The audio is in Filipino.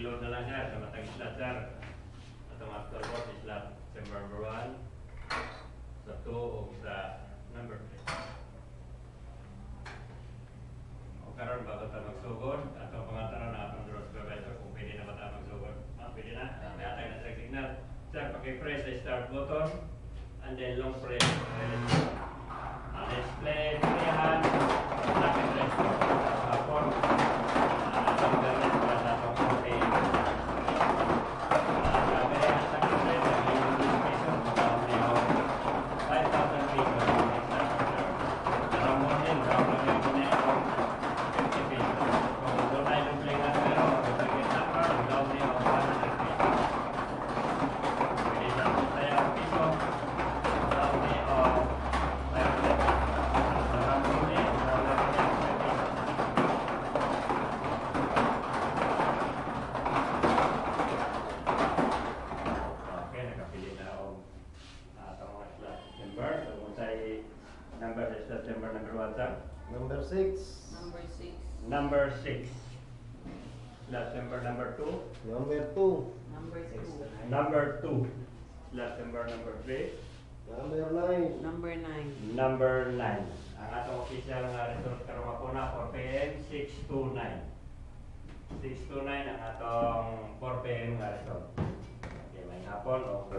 reload na lang nga sa matang slot sir. Atong actual board is slot chamber number 1, sa 2 o sa number 3. O karon bago tayo magsugod, atong pangataro na atong draw supervisor kung pwede na ba tayo magsugod. Pwede na, may atay na sa signal. Sir, paki-press the start button and then long press release. Let's play 3 hands, rapid restore. Hapon, atong gamit para sa atong campaign. Sabi rin ang second rate, ang inyong location, magkakaroon niyo 5,000 pesos next time after. Karang morning, karang morning ko na ako 50 pesos. Kung doon tayo ng play na pero, kung target number, magkakaroon niyo 100 pesos. Pwede sa kung tayo ang piso, magkakaroon niyo 500 pesos. Karang morning, karang morning niyo 50 pesos. Okay, nakapili na akong atong mga slot number. So, kung sa'yo number sa slot number number 1 sir. Number 6. Number 6. Number 6. Slot number number 2. Number 2. Number 2. Number 2. Slot number number 3. Number 9. Number 9. Number 9. Ang atong official nga result karong ako na 4 PM 629. 629 ang atong 4 PM nga result. Okay, may hapon o